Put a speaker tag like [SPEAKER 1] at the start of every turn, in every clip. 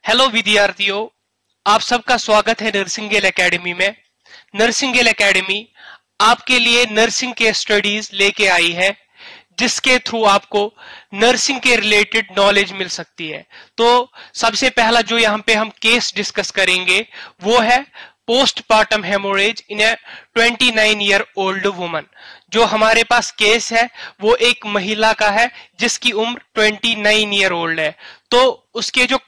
[SPEAKER 1] Hello विद्यार्थियों, आप सबका स्वागत है नर्सिंगेल एकेडमी में। नर्सिंगेल एकेडमी आपके लिए नर्सिंग के स्टडीज लेके आई है, जिसके थ्रू आपको नर्सिंग के रिलेटेड नॉलेज मिल सकती है। तो सबसे पहला जो यहाँ पे हम केस डिस्कस करेंगे वो है पोस्टपार्टम हेमोरेज इन ए 29 ईयर ओल्ड वुमन। जो हमारे पास केस है वो एक महिला का है जिसकी उम्र 29 ईयर ओल्ड है। तो उसके जो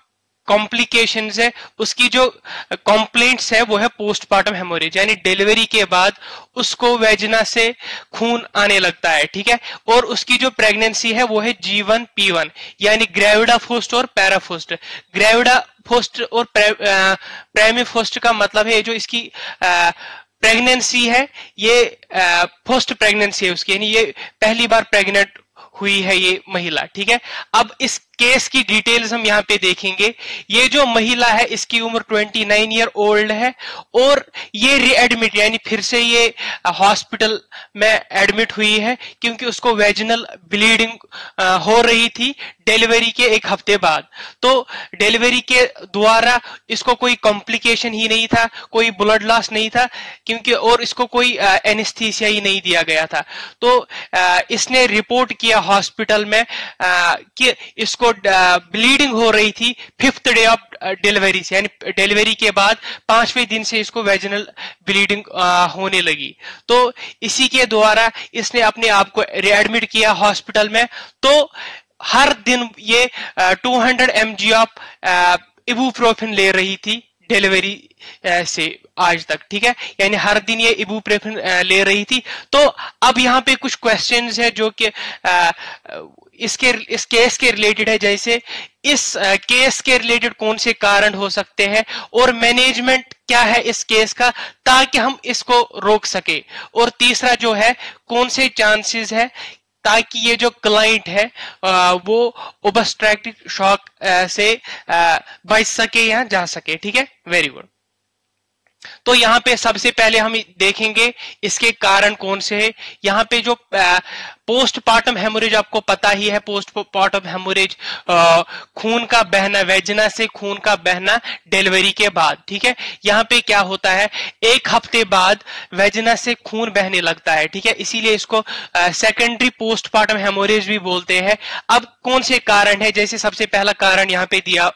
[SPEAKER 1] कॉम्प्लिकेशंस है, उसकी जो कॉम्प्लेंट्स है वो है पोस्टपार्टम हेमोरेज, यानी डिलीवरी के बाद उसको वेजिना से खून आने लगता है, ठीक है। और उसकी जो प्रेगनेंसी है वो है G1 P1, यानी ग्रेविडा फोस्ट और पैराफोस्ट। ग्रेविडा फोस्ट और प्रेमिफोस्ट का मतलब है जो इसकी प्रेगनेंसी है, ये फर्स्ट प्रेगनेंसी है उसकी, यानी ये पहली बार प्रेग्नेंट हुई है ये महिला, ठीक है। अब इस केस की डिटेल्स हम यहाँ पे देखेंगे। ये जो महिला है इसकी उम्र 29 ईयर ओल्ड है और ये रीएडमिट यानी फिर से ये हॉस्पिटल में एडमिट हुई है क्योंकि उसको वेजिनल ब्लीडिंग हो रही थी डिलीवरी के एक हफ्ते बाद। तो डिलीवरी के द्वारा इसको कोई कॉम्प्लिकेशन ही नहीं था, कोई ब्लड लॉस नहीं था क्योंकि, और इसको कोई एनेस्थीसिया ही नहीं दिया गया था। तो इसने रिपोर्ट किया हॉस्पिटल में कि इसको ब्लीडिंग हो रही थी 5th डे ऑफ डिलीवरी से, यानी डिलीवरी के बाद 5वें दिन से इसको वेजिनल ब्लीडिंग होने लगी। तो इसी के द्वारा इसने अपने आप को रीएडमिट किया हॉस्पिटल में। तो हर दिन ये 200 mg ऑफ इबुप्रोफेन ले रही थी डिलीवरी से आज तक, ठीक है, यानी हर दिन ये इबुप्रोफेन ले रही थी। तो अब यहाँ पे कुछ क्वेश्चंस है जो कि इस केस के रिलेटेड है, जैसे इस केस के रिलेटेड कौन से कारण हो सकते हैं और मैनेजमेंट क्या है इस केस का ताकि हम इसको रोक सके। और तीसरा जो है कौन से चांसेस है ताकि ये जो क्लाइंट है वो ओबस्ट्रक्टिव शॉक से बच सके या जा सके, ठीक है। Very good. तो यहाँ पे सबसे पहले हम देखेंगे इसके कारण कौन से हैं। यहाँ पे जो पोस्टपार्टम हेमोरेज आपको पता ही है, पोस्टपार्टम हेमोरेज खून का बहना, वेजिना से खून का बहना डिलीवरी के बाद, ठीक है। यहाँ पे क्या होता है, एक हफ्ते बाद वेजिना से खून बहने लगता है, ठीक है, इसीलिए इसको सेकेंडरी पोस्टपार्टम हेमोरेज भी बोलते हैं। अब कौन से कारण है, जैसे सबसे पहला कारण यहाँ पे दिया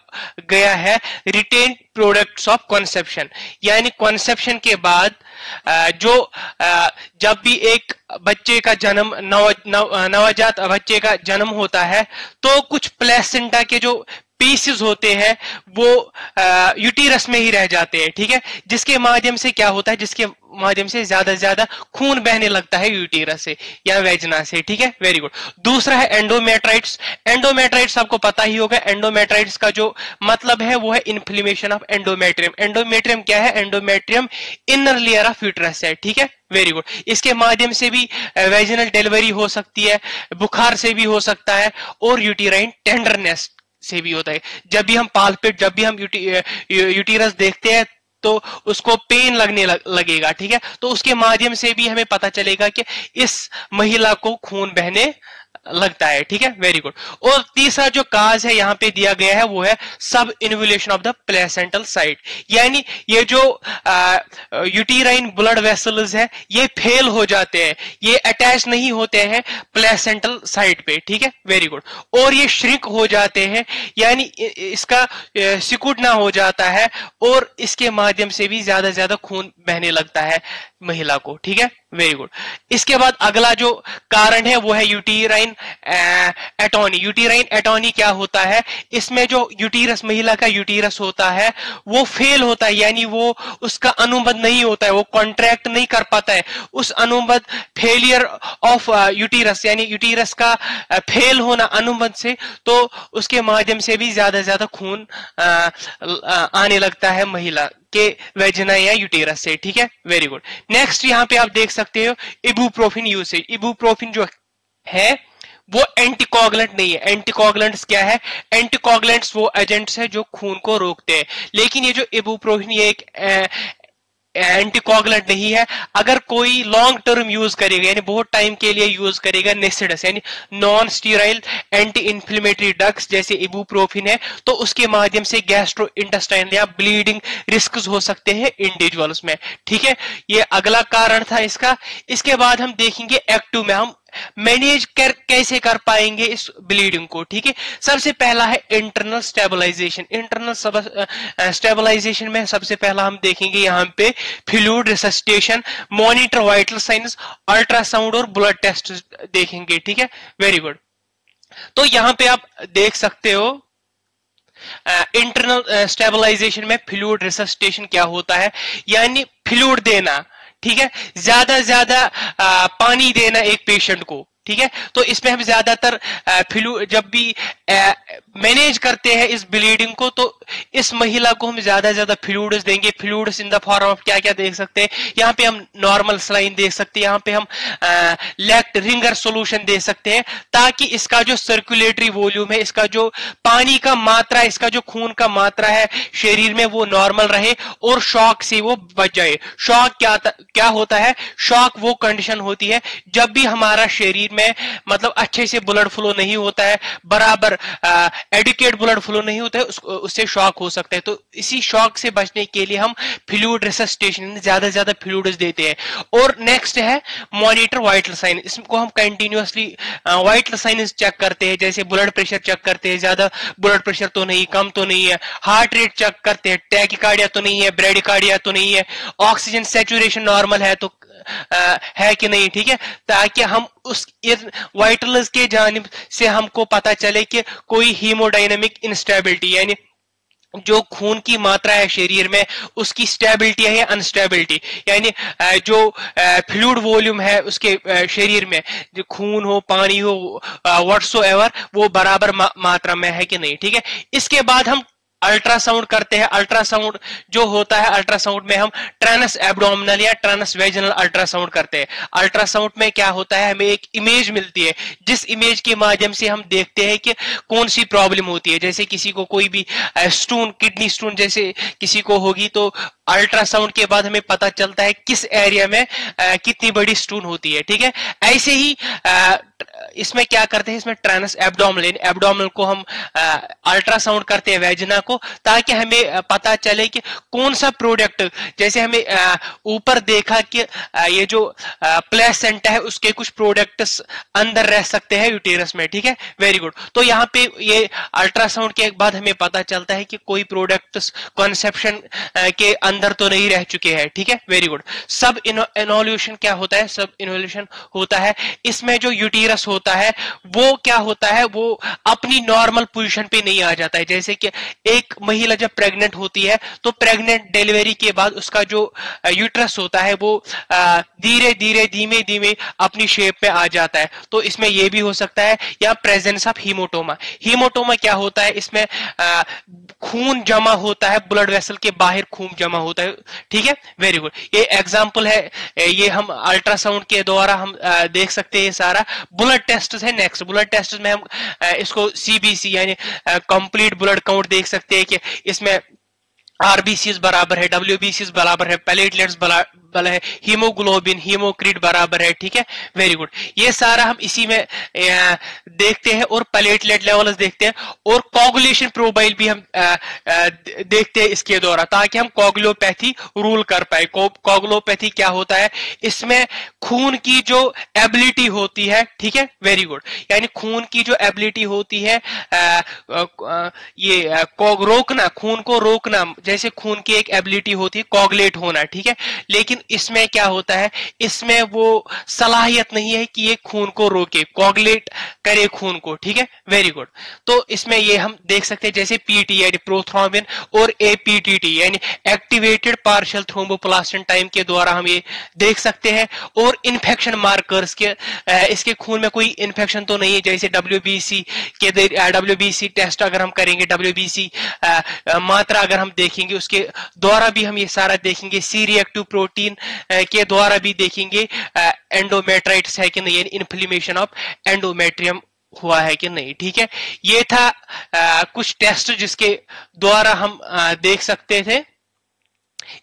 [SPEAKER 1] गया है रिटेन प्रोडक्ट्स ऑफ कॉन्सेप्शन, यानी कॉन्सेप्शन के बाद जब भी एक बच्चे का जन्म, नवजात बच्चे का जन्म होता है तो कुछ प्लेसेंटा के जो पीसेस होते हैं वो यूटीरस में ही रह जाते हैं, ठीक है, जिसके माध्यम से क्या होता है, जिसके माध्यम से ज्यादा से ज्यादा खून बहने लगता है यूटीरस से या वेजिना से, ठीक है। Very good. दूसरा है एंडोमेट्राइटिस। एंडोमेट्राइटिस आपको पता ही होगा। एंडोमेट्राइटिस का जो मतलब है वो है इन्फ्लेमेशन ऑफ एंडोमेट्रियम। एंडोमेट्रियम क्या है, endometrium inner layer of uterus है, ठीक है। Very good. इसके माध्यम से भी वेजिनल डिलीवरी हो सकती है, बुखार से भी हो सकता है और यूटीराइन टेंडरनेस से भी होता है। जब भी हम पाल्पेट, जब भी हम यूटीरस देखते हैं तो उसको पेन लगने लगेगा, ठीक है। तो उसके माध्यम से भी हमें पता चलेगा कि इस महिला को खून बहने लगता है, ठीक है। Very good. और तीसरा जो काज है यहाँ पे दिया गया है वो है सब involution of the placental site, यानी ये जो यूटीराइन ब्लड वेसल्स है ये फेल हो जाते हैं, ये अटैच नहीं होते हैं प्लेसेंटल साइट पे, ठीक है। Very good. और ये श्रिंक हो जाते हैं, यानी इसका सिकुड़ना हो जाता है और इसके माध्यम से भी ज्यादा से ज्यादा खून बहने लगता है महिला को, ठीक है। Very good. इसके बाद अगला जो कारण है वो है यूटीराइन एटोनी। यूटीराइन एटोनी क्या होता है, इसमें जो यूटीरस, महिला का यूटीरस होता है वो फेल होता है, यानी वो उसका अनुबंध नहीं होता है, वो कॉन्ट्रैक्ट नहीं कर पाता है। उस अनुबंध, फेलियर ऑफ यूटीरस, यानी यूटीरस का फेल होना अनुबंध से, तो उसके माध्यम से भी ज्यादा से ज्यादा खून आने लगता है महिला के वेजिना या यूटेरस से, ठीक है। Very good. नेक्स्ट यहाँ पे आप देख सकते हो इबुप्रोफेन यूसेज। इबुप्रोफेन जो है वो एंटीकोगुलेंट नहीं है। एंटीकोगुलेंट्स क्या है, एंटीकोगुलेंट्स वो एजेंट्स है जो खून को रोकते हैं, लेकिन ये जो इबुप्रोफेन ये एक एंटीकोगुलेंट नहीं है। अगर कोई लॉन्ग टर्म यूज करेगा यानी बहुत टाइम के लिए यूज करेगा नेसिडस यानी non sterile anti inflammatory drugs जैसे इबुप्रोफिन है, तो उसके माध्यम से गैस्ट्रो इंटेस्टाइन या ब्लीडिंग रिस्क हो सकते हैं इंडिविजुअल्स में। ठीक है, ये अगला कारण था इसका। इसके बाद हम देखेंगे एक्टिव में हम मैनेज कैसे कर पाएंगे इस ब्लीडिंग को। ठीक है, सबसे पहला है इंटरनल स्टेबलाइजेशन। इंटरनल स्टेबलाइजेशन में सबसे पहला हम देखेंगे यहाँ पे fluid resuscitation, monitor vital signs, ultrasound और ब्लड टेस्ट देखेंगे। ठीक है, वेरी गुड। तो यहाँ पे आप देख सकते हो इंटरनल स्टेबलाइजेशन में फ्लूइड रिसस्टेशन क्या होता है, यानी फ्लूइड देना। ठीक है, ज्यादा पानी देना एक पेशेंट को। ठीक है, तो इसमें हम ज्यादातर जब भी मैनेज करते हैं इस ब्लीडिंग को, तो इस महिला को हम ज्यादा फ्लूइड्स देंगे। Fluids in the form of क्या क्या देख सकते हैं, यहाँ पे हम नॉर्मल सलाइन देख सकते हैं, यहाँ पे हम लैक्ट रिंगर सोल्यूशन दे सकते हैं, ताकि इसका जो सर्कुलेटरी वॉल्यूम है, इसका जो पानी का मात्रा, इसका जो खून का मात्रा है शरीर में वो नॉर्मल रहे और शॉक से वो बच जाए। शॉक क्या होता है, शॉक वो कंडीशन होती है जब भी हमारा शरीर में मतलब अच्छे से ब्लड फ्लो नहीं होता है, बराबर एडिक्वेट ब्लड फ्लो नहीं होता है, उससे शॉक हो सकता है। तो इसी शॉक से बचने के लिए हम फ्लूइड रिसस्टेशन ज्यादा फ्लूइड्स देते हैं। और नेक्स्ट है मॉनिटर वाइटल साइन। इसको हम कंटिन्यूअसली वाइटल साइन चेक करते हैं, जैसे ब्लड प्रेशर चेक करते हैं, ज्यादा ब्लड प्रेशर तो नहीं, कम तो नहीं है, हार्ट रेट चेक करते हैं, टैकीकार्डिया तो नहीं है, ब्रेडिकार्डिया तो नहीं है, ऑक्सीजन सैचुरेशन नॉर्मल है तो है कि नहीं। ठीक है, ताकि हम उस वाइटल्स के जानिब से हमको पता चले कि कोई हीमोडायनेमिक इंस्टेबिलिटी यानी जो खून की मात्रा है शरीर में उसकी स्टेबिलिटी है या अनस्टेबिलिटी, यानी जो फ्लूइड वॉल्यूम है उसके शरीर में, जो खून हो, पानी हो, व्हाटसोएवर, वो बराबर मात्रा में है कि नहीं। ठीक है, इसके बाद हम अल्ट्रासाउंड करते हैं। अल्ट्रासाउंड जो होता है, अल्ट्रासाउंड में हम ट्रांस एब्डोमिनल या ट्रांस वेजिनल अल्ट्रासाउंड करते हैं। अल्ट्रासाउंड में क्या होता है, हमें एक इमेज मिलती है, जिस इमेज के माध्यम से हम देखते हैं कि कौन सी प्रॉब्लम होती है। जैसे किसी को कोई भी स्टोन, किडनी स्टोन जैसे किसी को होगी, तो अल्ट्रासाउंड के बाद हमें पता चलता है किस एरिया में कितनी बड़ी स्टोन होती है। ठीक है, ऐसे ही इसमें क्या करते हैं, इसमें ट्रांस एब्डोमिनल को हम अल्ट्रासाउंड करते हैं वेजिना को, ताकि हमें पता चले कि कौन सा प्रोडक्ट, जैसे हमें ऊपर देखा कि ये जो प्लेसेंटा है उसके कुछ प्रोडक्ट्स अंदर रह सकते हैं यूटेरस में। ठीक है, वेरी गुड। तो यहाँ पे ये अल्ट्रासाउंड के बाद हमें पता चलता है कि कोई प्रोडक्ट्स कंसेप्शन के अंदर तो नहीं रह चुके हैं। ठीक है, वेरी गुड। सब इनोल्यूशन क्या होता है, सब इनोल्यूशन होता है, इसमें जो यूटेरस होता है वो क्या होता है, वो अपनी नॉर्मल पोजीशन पे नहीं आ जाता है। जैसे कि एक महिला जब प्रेग्नेंट होती है, तो प्रेग्नेंट डिलीवरी के बाद उसका जो यूट्रस होता है वो धीरे धीमे अपनी शेप में आ जाता है। तो इसमें यह भी हो सकता है, या प्रेजेंस ऑफ हीमोटोमा। हीमोटोमा क्या होता है, इसमें खून जमा होता है, ब्लड वेसल के बाहर खून जमा होता है। ठीक है, वेरी गुड। ये एग्जांपल है, ये हम अल्ट्रासाउंड के द्वारा हम देख सकते हैं सारा। ब्लड टेस्ट है नेक्स्ट। ब्लड टेस्ट में हम इसको सीबीसी यानी कंप्लीट ब्लड काउंट देख सकते हैं कि इसमें आरबीसी बराबर है, डब्ल्यूबीसी बराबर है, प्लेटलेट्स बराबर है, हीमोग्लोबिन, हीमोक्रिट बराबर है। ठीक है, वेरी गुड। ये सारा हम इसी में देखते हैं, और प्लेटलेट लेवल्स देखते हैं, और कोगुलेशन प्रोफाइल भी हम देखते हैं इसके द्वारा, ताकि हम कोगुलोपैथी रूल कर पाए। कोगुलोपैथी क्या होता है, इसमें खून की जो एबिलिटी होती है, ठीक है, वेरी गुड, यानी खून की जो एबिलिटी होती है ये रोकना, खून को रोकना, जैसे खून की एक एबिलिटी होती है कोगुलेट होना। ठीक है, लेकिन इसमें क्या होता है, इसमें वो सलाहियत नहीं है कि ये खून को रोके, कोगुलेट करे खून को। ठीक है, वेरी गुड। तो इसमें ये हम देख सकते हैं, जैसे पीटी यानी प्रोथ्रोम्बिन और एपीटीटी यानी एक्टिवेटेड पार्शियल थ्रोम्बोप्लास्टिन टाइम के द्वारा हम ये देख सकते हैं। और इन्फेक्शन मार्कर्स के इसके खून में कोई इन्फेक्शन तो नहीं है, जैसे डब्ल्यूबीसी टेस्ट अगर हम करेंगे, डब्ल्यूबीसी मात्रा अगर हम देखेंगे, उसके द्वारा भी हम ये सारा देखेंगे। सी रिएक्टिव प्रोटीन के द्वारा भी देखेंगे एंडोमेट्राइटिस है कि नहीं, इन्फ्लेमेशन ऑफ एंडोमेट्रियम हुआ है कि नहीं। ठीक है, ये था कुछ टेस्ट जिसके द्वारा हम देख सकते थे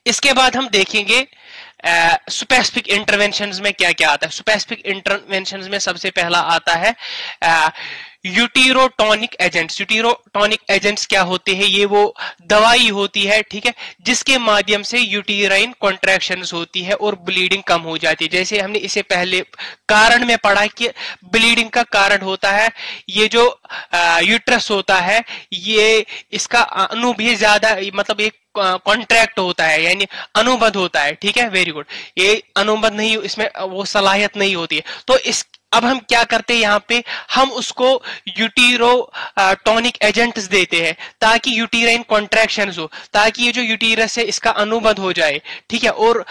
[SPEAKER 1] इसके बाद हम देखेंगे स्पेसिफिक इंटरवेंशंस में क्या क्या आता है। स्पेसिफिक इंटरवेंशंस में सबसे पहला आता है यूटीरोटॉनिक एजेंट्स। यूटीरोटॉनिक एजेंट्स क्या होते हैं? ये वो दवाई होती है, ठीक है, जिसके माध्यम से यूटीराइन कॉन्ट्रैक्शंस होती है और ब्लीडिंग कम हो जाती है। जैसे हमने इसे पहले कारण में पढ़ा कि ब्लीडिंग का कारण होता है ये जो यूट्रस होता है, ये इसका अणु भी ज्यादा, मतलब एक कॉन्ट्रैक्ट होता है, यानी अनुबंध होता है, ठीक है, वेरी गुड। ये अनुबंध नहीं, इसमें वो सलाहियत नहीं होती है। तो इस अब हम क्या करते हैं यहाँ पे, हम उसको यूटीरो टॉनिक एजेंट्स देते हैं ताकि यूटीराइन कॉन्ट्रैक्शंस हो, ताकि ये जो यूटीरस है इसका अनुबंध हो जाए, ठीक है, और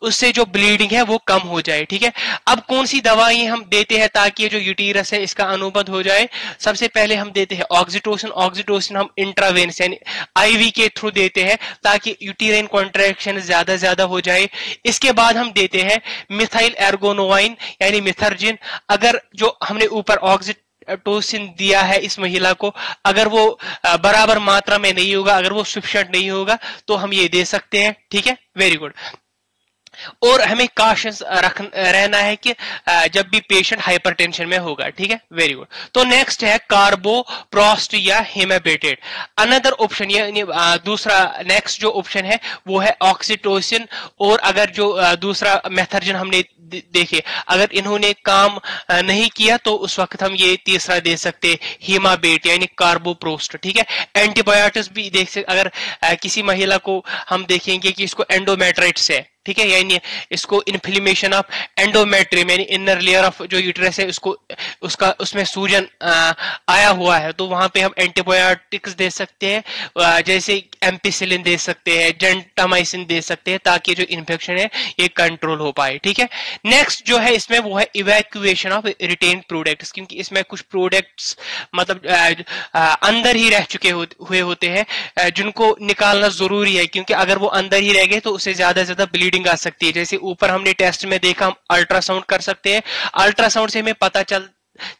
[SPEAKER 1] उससे जो ब्लीडिंग है वो कम हो जाए, ठीक है। अब कौन सी दवाई हम देते हैं ताकि ये जो यूटीरस है इसका अनुबंध हो जाए? सबसे पहले हम देते हैं ऑक्सीटोसिन। ऑक्सीटोसिन हम इंट्रावेनस यानी आईवी के थ्रू देते हैं ताकि यूटीराइन कॉन्ट्रैक्शन ज्यादा हो जाए। इसके बाद हम देते हैं मिथाइल एर्गोनोवाइन यानी मिथर्जिन। अगर जो हमने ऊपर ऑक्सीटोसिन दिया है इस महिला को, अगर वो बराबर मात्रा में नहीं होगा, अगर वो सफिशिएंट नहीं होगा, तो हम ये दे सकते हैं, ठीक है, वेरी गुड। और हमें काशंस रहना है कि जब भी पेशेंट हाइपरटेंशन में होगा, ठीक है, वेरी गुड। तो नेक्स्ट है कार्बोप्रोस्ट या हेमाबेटेड। अनदर ऑप्शन यानी दूसरा नेक्स्ट जो ऑप्शन है वो है ऑक्सीटोसिन। और अगर जो दूसरा मेथर्जिन हमने देखे, अगर इन्होंने काम नहीं किया तो उस वक्त हम ये तीसरा दे सकते हेमाबेट यानी कार्बोप्रोस्ट, ठीक है। एंटीबायोटिक्स भी देख सकते, अगर किसी महिला को हम देखेंगे कि इसको एंडोमेट्राइटिस है, ठीक है, यानी इसको इन्फ्लेमेशन ऑफ एंडोमेट्रियम यानी इनर लेयर ऑफ जो यूट्रस है उसको उसमें सूजन आया हुआ है, तो वहां पे हम एंटीबायोटिक्स दे सकते हैं, जैसे एम्पिसिलिन दे सकते हैं, जेंटामाइसिन दे सकते हैं, ताकि जो इन्फेक्शन है ये कंट्रोल हो पाए, ठीक है। नेक्स्ट जो है इसमें वो है इवैक्यूएशन ऑफ रिटेन प्रोडक्ट्स, क्योंकि इसमें कुछ प्रोडक्ट्स मतलब अंदर ही रह चुके हुए होते हैं जिनको निकालना जरूरी है, क्योंकि अगर वो अंदर ही रह गए तो उससे ज्यादा ब्लीडिंग आ सकती है। जैसे ऊपर हमने टेस्ट में देखा, हम अल्ट्रासाउंड कर सकते हैं, अल्ट्रासाउंड से हमें पता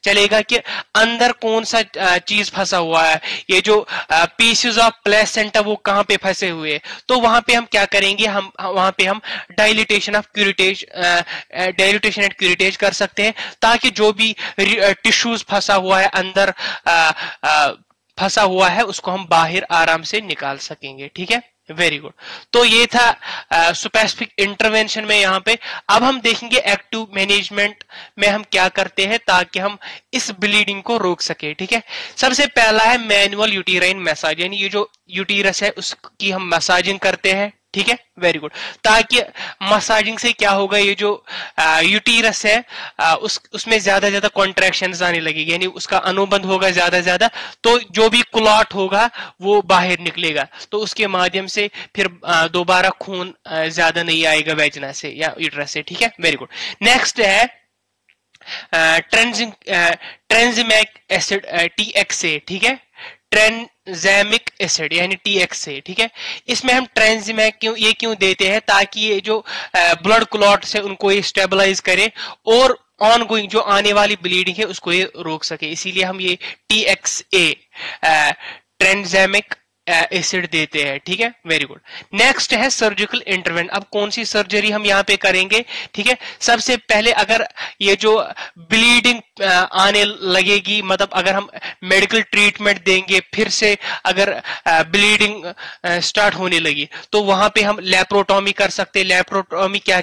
[SPEAKER 1] चलेगा कि अंदर कौन सा चीज फंसा हुआ है, ये जो पीसेस ऑफ प्लेसेंटा वो कहां पे फंसे हुए हैं। तो वहां पे हम क्या करेंगे, हम वहां पे हम dilatation of curettage, dilatation and curettage कर सकते हैं, ताकि जो भी टिश्यूज फंसा हुआ है अंदर फंसा हुआ है उसको हम बाहर आराम से निकाल सकेंगे, ठीक है, वेरी गुड। तो ये था स्पेसिफिक इंटरवेंशन में यहाँ पे। अब हम देखेंगे एक्टिव मैनेजमेंट में हम क्या करते हैं ताकि हम इस ब्लीडिंग को रोक सके, ठीक है। सबसे पहला है मैनुअल यूटीराइन मसाज, यानी ये जो यूटीरस है उसकी हम मसाजिंग करते हैं, ठीक है, वेरी गुड। ताकि मसाजिंग से क्या होगा, ये जो यूटीरस है उसमें ज्यादा कॉन्ट्रैक्शंस आने लगेगी, यानी उसका अनुबंध होगा ज्यादा, तो जो भी क्लॉट होगा वो बाहर निकलेगा, तो उसके माध्यम से फिर दोबारा खून ज्यादा नहीं आएगा वेजिना से या यूट्रस से, ठीक है, वेरी गुड। नेक्स्ट है ट्रेंजिमेक एसिड TXA, ठीक है, ट्रेंजेमिक एसिड यानी TXA, ठीक है। इसमें हम ट्रेंजिमेक क्यों देते हैं, ताकि ये जो ब्लड क्लॉट से उनको ये स्टेबलाइज करे और ऑन गोइंग जो आने वाली ब्लीडिंग है उसको ये रोक सके, इसीलिए हम ये TXA ट्रेंजेमिक एसिड देते हैं, ठीक है, वेरी गुड। नेक्स्ट है सर्जिकल इंटरवेंशन। अब कौन सी सर्जरी हम यहाँ पे करेंगे, ठीक है। सबसे पहले अगर ये जो ब्लीडिंग आने लगेगी, मतलब अगर हम मेडिकल ट्रीटमेंट देंगे, फिर से अगर ब्लीडिंग स्टार्ट होने लगी, तो वहां पे हम लेप्रोटॉमी कर सकते हैं। लेप्रोटॉमी क्या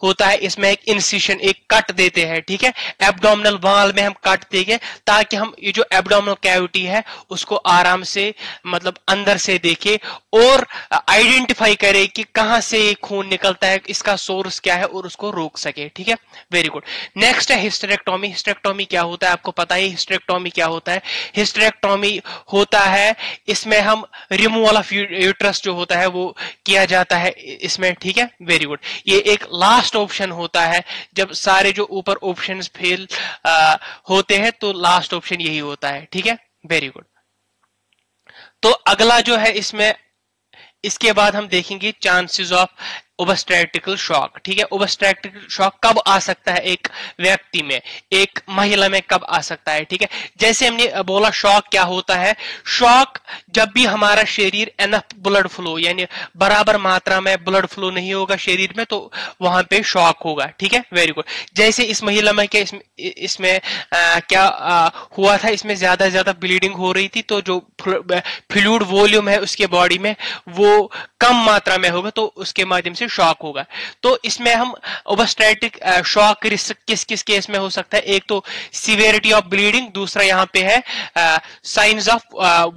[SPEAKER 1] होता है, इसमें एक इंसिशन, एक कट देते हैं, ठीक है, एब्डोमिनल वॉल में हम कट देंगे ताकि हम ये जो एब्डोमिनल कैविटी है उसको आराम से मतलब अंदर से देखे और आइडेंटिफाई करे कि कहां से खून निकलता है, इसका सोर्स क्या है और उसको रोक सके, ठीक है, वेरी गुड। नेक्स्ट है हिस्टेरेक्टोमी। हिस्टेरेक्टोमी क्या होता है, आपको पता है हिस्टेरेक्टोमी क्या होता है? हिस्टेरेक्टोमी होता है, इसमें हम रिमूवल ऑफ यूट्रस जो होता है वो किया जाता है इसमें, ठीक है, वेरी गुड। ये एक लास्ट ऑप्शन होता है, जब सारे जो ऊपर ऑप्शंस फेल होते हैं तो लास्ट ऑप्शन यही होता है, ठीक है, वेरी गुड। तो अगला जो है इसमें, इसके बाद हम देखेंगे चांसेस ऑफ ओबस्ट्रैक्टिकल शॉक। ठीक है, ओबस्ट्रैक्टिकल शॉक कब आ सकता है एक व्यक्ति में, एक महिला में कब आ सकता है? ठीक है, जैसे हमने बोला शॉक क्या होता है, शॉक जब भी हमारा शरीर एनफ ब्लड फ्लो यानी बराबर मात्रा में ब्लड फ्लो नहीं होगा शरीर में, तो वहां पे शॉक होगा। ठीक है, वेरी गुड। जैसे इस महिला में क्या इसमें क्या हुआ था, इसमें ज्यादा ज्यादा ब्लीडिंग हो रही थी, तो जो फ्लूइड वॉल्यूम है उसके बॉडी में वो कम मात्रा में होगा, तो उसके माध्यम से शॉक होगा। तो इसमें हम ओबस्ट्रैटिक शॉक रिस्क किस किस केस में हो सकता है? एक तो सीवियरिटी ऑफ ब्लीडिंग, दूसरा यहां पे है science of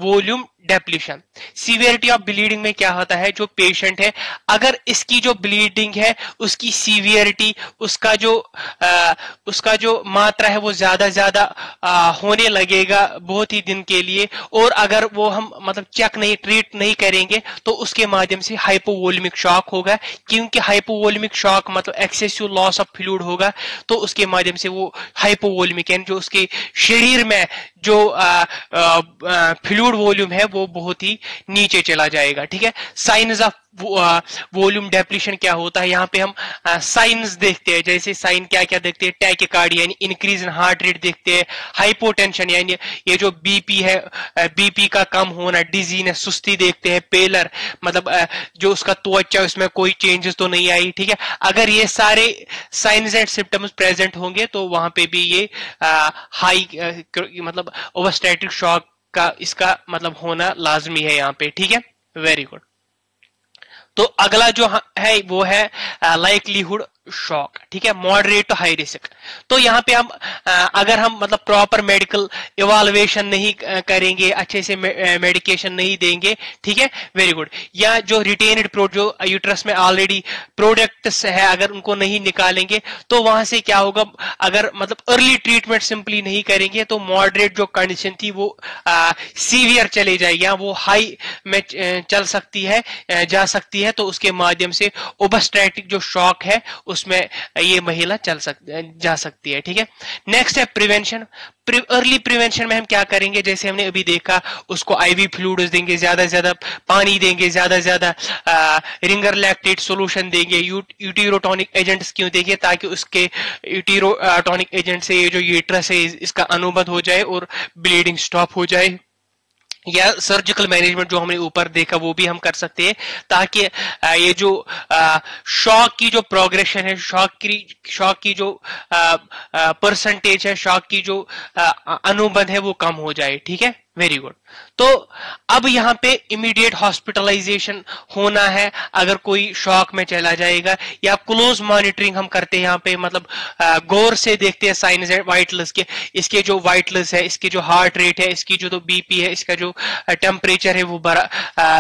[SPEAKER 1] volume depletion. Severity of bleeding में क्या होता है, जो पेशेंट है अगर इसकी जो ब्लीडिंग है उसकी सीवियरिटी, उसका जो मात्रा है वो ज्यादा होने लगेगा बहुत ही दिन के लिए, और अगर वो हम मतलब चेक नहीं, ट्रीट नहीं करेंगे, तो उसके माध्यम से हाइपोवोल्यूमिक शॉक होगा। क्योंकि हाइपोवोल्यूमिक शॉक मतलब एक्सेसिव लॉस ऑफ फ्लूइड होगा, तो उसके माध्यम से वो हाइपोवोल्यूमिक यानी जो उसके शरीर में जो फ्लूइड वॉल्यूम है वो बहुत ही नीचे चला जाएगा। ठीक है, साइंस ऑफ वॉल्यूम डेप्लीशन क्या होता है, यहाँ पे हम साइंस देखते हैं। जैसे साइन क्या क्या देखते हैं, टैकिकार्डिया यानी इंक्रीज इन हार्ट रेट देखते हैं, हाइपोटेंशन यानी ये जो बीपी है, बीपी का कम होना, डिजीनेस सुस्ती देखते हैं, पेलर मतलब जो उसका त्वचा उसमें कोई चेंजेस तो नहीं आई। ठीक है, अगर ये सारे साइंस एंड सिम्टम्स प्रेजेंट होंगे तो वहां पे भी ये हाई मतलब ओबस्ट्रैटिक शॉक का इसका मतलब होना लाजमी है यहाँ पे। ठीक है, वेरी गुड। तो अगला जो है वो है लाइकलीहुड शॉक। ठीक है, मॉडरेट टू हाई रिस्क। तो यहाँ पे हम अगर हम मतलब प्रॉपर मेडिकल इवाल्युएशन नहीं करेंगे, अच्छे से मेडिकेशन नहीं देंगे, ठीक है, वेरी गुड, या जो रिटेन्ड जो यूट्रस में ऑलरेडी प्रोडक्ट्स है अगर उनको नहीं निकालेंगे, तो वहां से क्या होगा, अगर मतलब अर्ली ट्रीटमेंट सिंपली नहीं करेंगे तो मॉडरेट जो कंडीशन थी वो सीवियर चले जाएगी, या वो हाई में चल सकती है, जा सकती है, तो उसके माध्यम से ओबस्ट्रैटिक जो शॉक है उसमें ये महिला जा सकती है। ठीक है, नेक्स्ट है प्रिवेंशन। अर्ली प्रिवेंशन में हम क्या करेंगे, जैसे हमने अभी देखा, उसको आईवी फ्लूइड्स देंगे, ज्यादा से ज्यादा पानी देंगे, ज्यादा से ज्यादा रिंगर लैक्टेट सॉल्यूशन देंगे, यूटीरोटॉनिक एजेंट्स क्यों देंगे, ताकि उसके यूटीरोटॉनिक एजेंट से ये जो यूट्रस है इसका अनुबंध हो जाए और ब्लीडिंग स्टॉप हो जाए। या सर्जिकल मैनेजमेंट जो हमने ऊपर देखा वो भी हम कर सकते हैं, ताकि ये जो शॉक की जो प्रोग्रेशन है, शॉक की जो परसेंटेज है, शॉक की जो अनुबंध है वो कम हो जाए। ठीक है, वेरी गुड। तो अब यहाँ पे इमीडिएट हॉस्पिटलाइजेशन होना है अगर कोई शॉक में चला जाएगा, या क्लोज मॉनिटरिंग हम करते हैं यहाँ पे, मतलब गौर से देखते हैं साइंस एंड वाइटल्स के, इसके जो वाइटल्स है, इसके जो हार्ट रेट है, इसकी जो तो बीपी है, इसका जो टेम्परेचर है वो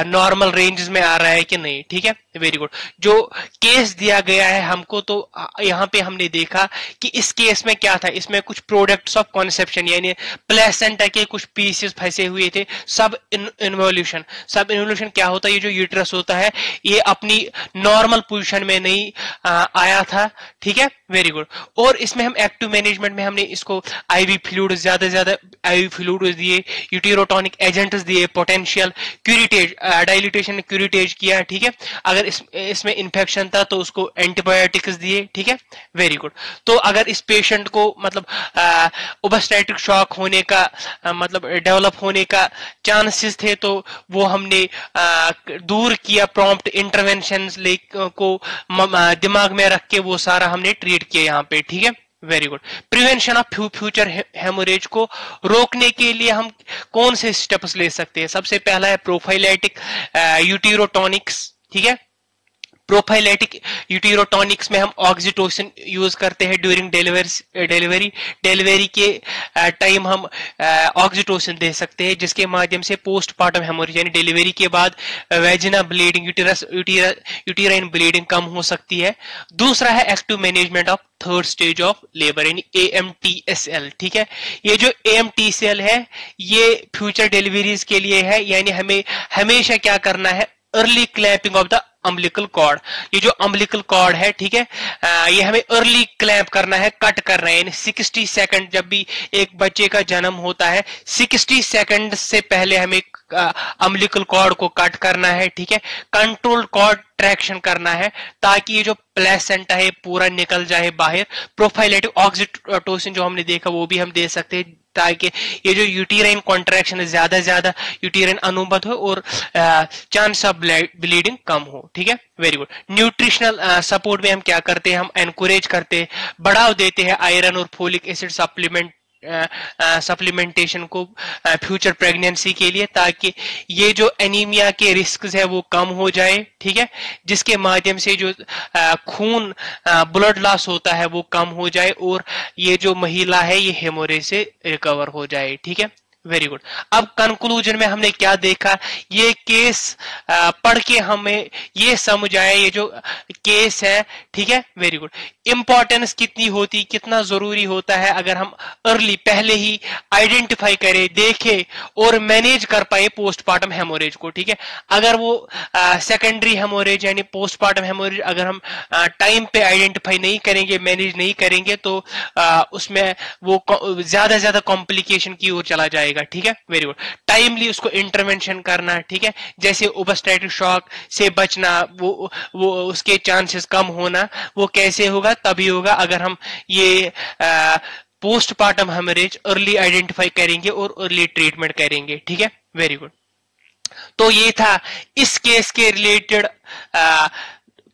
[SPEAKER 1] नॉर्मल रेंजेस में आ रहा है कि नहीं। ठीक है, वेरी गुड। जो केस दिया गया है हमको, तो यहाँ पे हमने देखा कि इस केस में क्या था, इसमें कुछ प्रोडक्ट्स ऑफ कॉन्सेप्शन यानी प्लेसेंटा के कुछ पीसेस फंसे हुए थे। सब इन्वोल्यूशन क्या होता है, ये जो यूट्रस होता है ये अपनी नॉर्मल पोजीशन में नहीं आया था। ठीक है, वेरी गुड। और इसमें हम एक्टिव मैनेजमेंट में हमने इसको आईवी फ्लूइड, ज्यादा से ज्यादा आईवी फ्लूइड दिए, यूटीरोटॉनिक एजेंट्स दिए, पोटेंशियल क्यूरिटेज डाइलिटेशन क्यूरिटेज किया। ठीक है, अगर इसमें इन्फेक्शन था तो उसको एंटीबायोटिक्स दिए। ठीक है, वेरी गुड। तो अगर इस पेशेंट को मतलब ओबस्ट्रैटिक शॉक होने का मतलब डेवलप होने का चांसेस थे, तो वो हमने दूर किया, प्रॉम्प्ट इंटरवेंशन को दिमाग में रख के वो सारा हमने ट्रीट किया यहाँ पे। ठीक है, very good. Prevention of future haemorrhage को रोकने के लिए हम कौन से स्टेप्स ले सकते हैं? सबसे पहला है प्रोफाइलैटिक यूटीरोटॉनिक्स। ठीक है, प्रोफाइलेटिक यूटीरोटॉनिक्स में हम ऑक्सीटोसिन यूज करते हैं ड्यूरिंग डिलीवरी के टाइम हम ऑक्सीटोसिन दे सकते हैं, जिसके माध्यम से पोस्टमार्टम हेमोरेज यानी डिलीवरी के बाद वेजिना ब्लीडिंग, यूटीराइन ब्लीडिंग कम हो सकती है। दूसरा है active management of third stage of labour यानी AMTCL। ठीक है, ये जो AMTCL है ये फ्यूचर डिलीवरीज के लिए है, यानी हमें हमेशा क्या करना है, early clamping of the umbilical cord. ये जो अम्बिलिकल कॉर्ड है, ठीक है, ये हमें अर्ली क्लैंप करना है, कट करना है। 60 सेकंड, जब भी एक बच्चे का जन्म होता है 60 सेकंड से पहले हमें अम्बिलिकल कॉर्ड को कट करना है, ठीक है। कंट्रोल्ड कॉर्ड ट्रैक्शन करना है ताकि ये जो प्लेसेंटा है पूरा निकल जाए बाहर। प्रोफाइलेटिक ऑक्सीटोसिन जो हमने देखा वो भी हम दे सकते हैं ताकि ये जो यूटीराइन कॉन्ट्रैक्शन है ज्यादा ज्यादा यूटीराइन अनुबंध हो और चांस ऑफ ब्लीडिंग कम हो, ठीक है। Very good. न्यूट्रिशनल सपोर्ट में हम क्या करते हैं, हम एनकरेज करते हैं, बढ़ाव देते हैं आयरन और फोलिक एसिड सप्लीमेंटेशन को फ्यूचर प्रेगनेंसी के लिए, ताकि ये जो एनीमिया के रिस्क है वो कम हो जाए, ठीक है, जिसके माध्यम से जो खून ब्लड लॉस होता है वो कम हो जाए और ये जो महिला है ये हेमोरेज से रिकवर हो जाए, ठीक है। Very good. अब कंक्लूजन में हमने क्या देखा, ये केस पढ़ के हमें ये समझ आया ये जो केस है, ठीक है। Very good. इंपॉर्टेंस कितनी होती, कितना जरूरी होता है अगर हम अर्ली पहले ही आइडेंटिफाई करें, देखें और मैनेज कर पाए पोस्टमार्टम हेमोरेज को, ठीक है। अगर वो सेकेंडरी हेमोरेज यानी पोस्टमार्टम हेमोरेज अगर हम टाइम पे आइडेंटिफाई नहीं करेंगे, मैनेज नहीं करेंगे तो उसमें वो ज्यादा कॉम्प्लिकेशन की ओर चला जाएगा, ठीक है। Very good. टाइमली उसको इंटरवेंशन करना, ठीक है, जैसे ओबस्टेट्रिक शॉक से बचना, वो उसके चांसेस कम होना, वो कैसे होगा, तभी होगा अगर हम ये पोस्टमार्टम हेमरेज अर्ली आइडेंटिफाई करेंगे और अर्ली ट्रीटमेंट करेंगे, ठीक है। Very good. तो ये था इस केस के रिलेटेड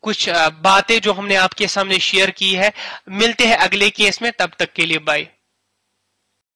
[SPEAKER 1] कुछ बातें जो हमने आपके सामने शेयर की है। मिलते हैं अगले केस में, तब तक के लिए बाय।